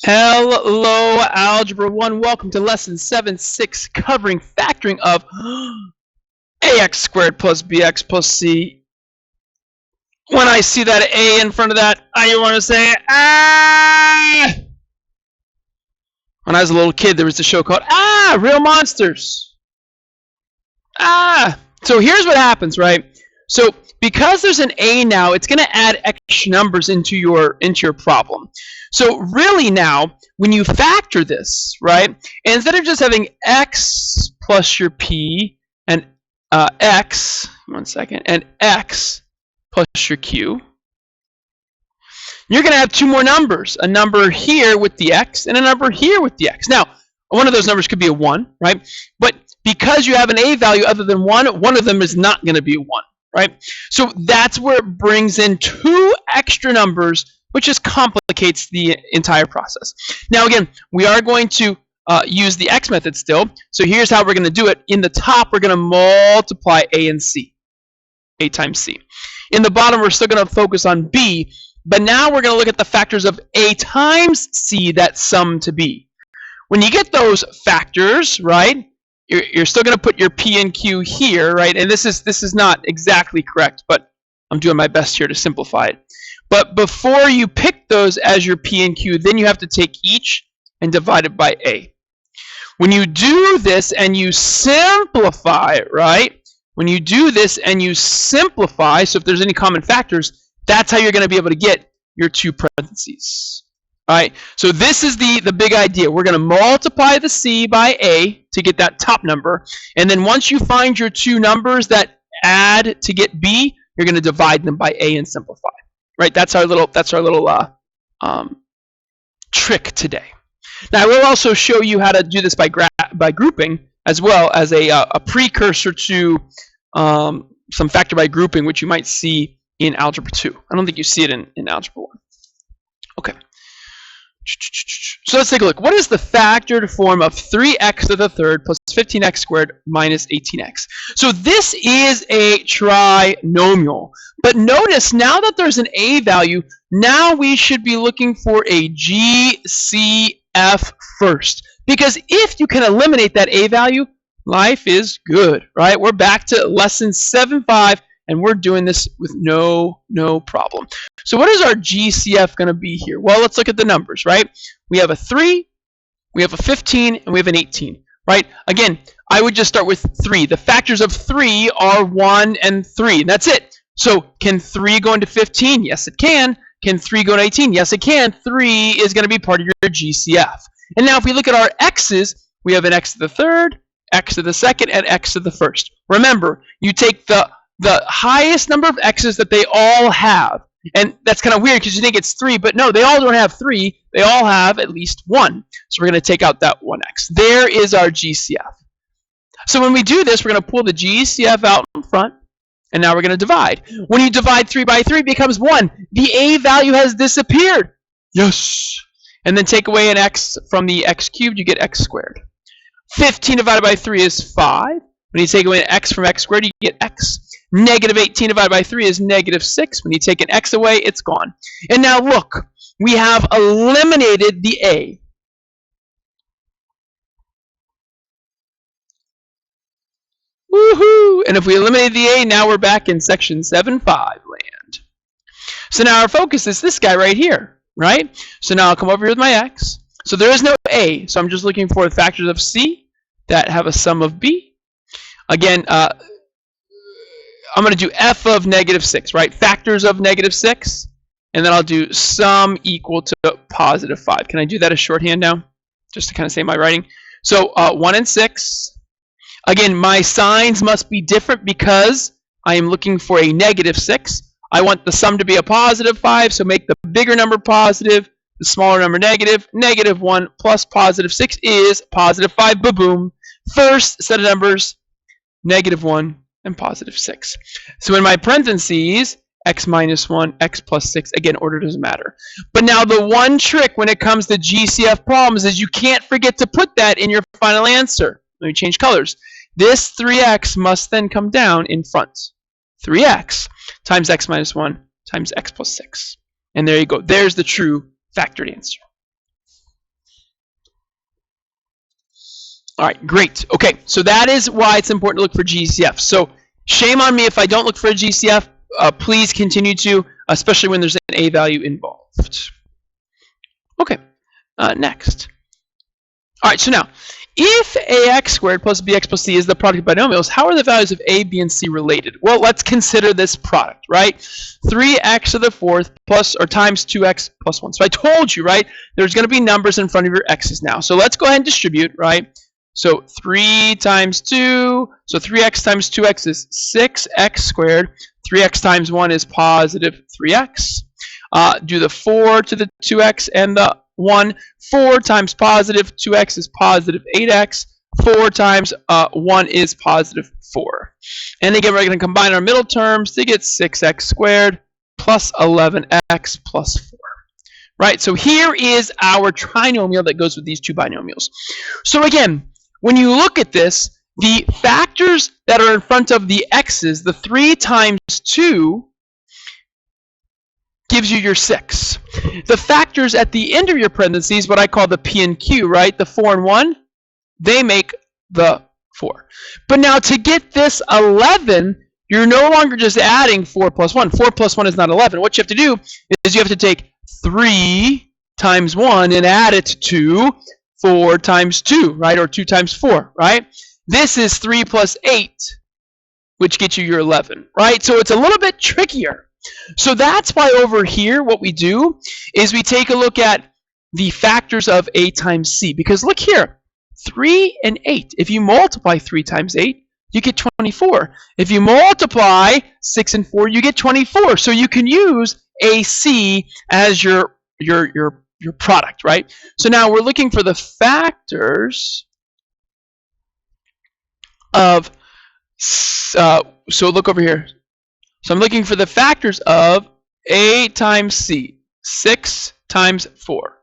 Hello, Algebra 1. Welcome to Lesson 7-6, covering factoring of ax squared plus bx plus c. When I see that a in front of that, I want to say, ah! When I was a little kid, there was a show called, Real Monsters. So here's what happens, right? So because there's an a now, it's going to add extra numbers into your problem. So really now, when you factor this, right, instead of just having x plus your p and x, and x plus your q, you're going to have two more numbers, a number here with the x and a number here with the x. Now, one of those numbers could be a 1, right? But because you have an a value other than 1, one of them is not going to be a 1, right? So that's where it brings in two extra numbers, which just complicates the entire process. Now again, we are going to use the x method still. So here's how we're going to do it. In the top, we're going to multiply a and c, a times c. In the bottom, we're still going to focus on b, but now we're going to look at the factors of a times c that sum to b. When you get those factors, right, you're still going to put your p and q here, right? And this is not exactly correct, but I'm doing my best here to simplify it. But before you pick those as your p and q, then you have to take each and divide it by a. When you do this and you simplify, right? When you do this and you simplify, so if there's any common factors, that's how you're going to be able to get your two parentheses. All right, so this is the big idea. We're going to multiply the c by a to get that top number, and then once you find your two numbers that add to get b, you're going to divide them by a and simplify. Right, that's our little trick today. Now I will also show you how to do this by grouping, as well as a precursor to some factor by grouping, which you might see in Algebra 2. I don't think you see it in Algebra 1. Okay. So let's take a look. What is the factored form of 3x to the third plus 15x squared minus 18x? So this is a trinomial. But notice, now that there's an a value, now we should be looking for a GCF first. Because if you can eliminate that a value, life is good, right? We're back to lesson 7.5, and we're doing this with no problem. So what is our GCF going to be here? Well, let's look at the numbers, right? We have a 3, we have a 15, and we have an 18, right? Again, I would just start with 3. The factors of 3 are 1 and 3, and that's it. So can 3 go into 15? Yes, it can. Can 3 go into 18? Yes, it can. 3 is going to be part of your GCF. And now if we look at our x's, we have an x to the third, x to the second, and x to the first. Remember, you take the highest number of x's that they all have. And that's kind of weird because you think it's 3, but no, they all don't have 3. They all have at least 1. So we're going to take out that 1x. There is our GCF. So when we do this, we're going to pull the GCF out in front, and now we're going to divide. When you divide 3 by 3, it becomes 1. The a value has disappeared. Yes. And then take away an x from the x cubed, you get x squared. 15 divided by 3 is 5. When you take away an x from x squared, you get x. Negative 18 divided by 3 is negative 6. When you take an x away, it's gone. And now look, we have eliminated the a. Woohoo! And if we eliminate the a, now we're back in section 7.5 land. So now our focus is this guy right here, right? So now I'll come over here with my x. So there is no a, so I'm just looking for the factors of c that have a sum of b. Again, I'm going to do f of negative 6, right? Factors of negative 6. And then I'll do sum equal to positive 5. Can I do that as shorthand now? Just to kind of say my writing. So 1 and 6. Again, my signs must be different because I am looking for a negative 6. I want the sum to be a positive 5, so make the bigger number positive, the smaller number negative. Negative 1 plus positive 6 is positive 5. Ba-boom. First set of numbers, negative 1 and positive 6. So in my parentheses, x minus 1, x plus 6, again, order doesn't matter. But now the one trick when it comes to GCF problems is you can't forget to put that in your final answer. Let me change colors. This 3x must then come down in front. 3x times x minus 1 times x plus 6. And there you go. There's the true factored answer. All right, great. Okay, so that is why it's important to look for GCF. So shame on me if I don't look for a GCF. Please continue to, especially when there's an A value involved. Okay, next. All right, so now, if ax squared plus bx plus c is the product of binomials, how are the values of a, b, and c related? Well, let's consider this product, right? 3x to the fourth plus or times 2x plus 1. So I told you, right, there's going to be numbers in front of your x's now. So let's go ahead and distribute, right? So 3 times 2, so 3x times 2x is 6x squared. 3x times 1 is positive 3x. Do the 4 to the 2x and the 1. 4 times positive 2x is positive 8x. 4 times 1 is positive 4. And again, we're going to combine our middle terms to get 6x squared plus 11x plus 4. Right? So here is our trinomial that goes with these two binomials. So again, when you look at this, the factors that are in front of the x's, the 3 times 2, gives you your 6. The factors at the end of your parentheses, what I call the p and q, right? The 4 and 1, they make the 4. But now to get this 11, you're no longer just adding 4 plus 1. 4 plus 1 is not 11. What you have to do is you have to take 3 times 1 and add it to 4 times 2, right? Or 2 times 4, right? This is 3 plus 8, which gets you your 11, right? So it's a little bit trickier. So that's why over here what we do is we take a look at the factors of a times c. Because look here, 3 and 8. If you multiply 3 times 8, you get 24. If you multiply 6 and 4, you get 24. So you can use AC as your product, right? So now we're looking for the factors of, so look over here. So I'm looking for the factors of a times c, 6 times 4.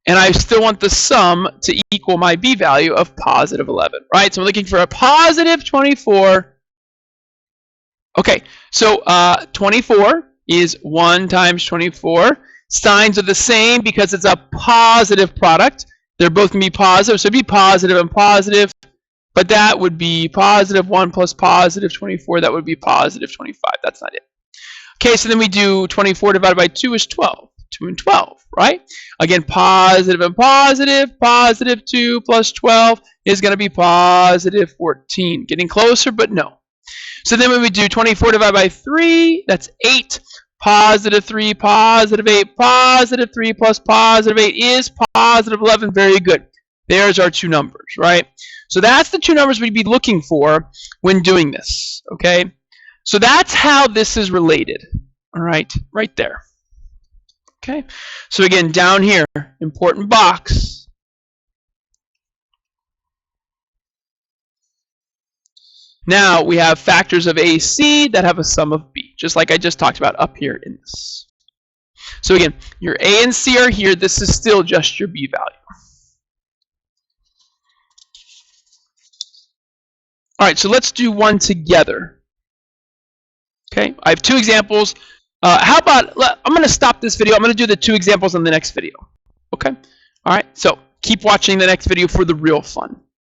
And I still want the sum to equal my b value of positive 11, right? So I'm looking for a positive 24. Okay, so 24 is 1 times 24. Signs are the same because it's a positive product. They're both going to be positive, so it'd be positive and positive. But that would be positive 1 plus positive 24. That would be positive 25. That's not it. Okay, so then we do 24 divided by 2 is 12. 2 and 12, right? Again, positive and positive. Positive 2 plus 12 is going to be positive 14. Getting closer, but no. So then when we do 24 divided by 3, that's 8. Positive 3, positive 8, positive 3 plus positive 8 is positive 11. Very good. There's our two numbers, right? So that's the two numbers we'd be looking for when doing this, okay? So that's how this is related, all right? Right there, okay? So again, down here, important box. Now we have factors of AC that have a sum of B, just like I just talked about up here in this. So again, your A and C are here. This is still just your B value. All right, so let's do one together. Okay, I have two examples. How about, I'm going to stop this video. I'm going to do the two examples in the next video. Okay, all right, so keep watching the next video for the real fun.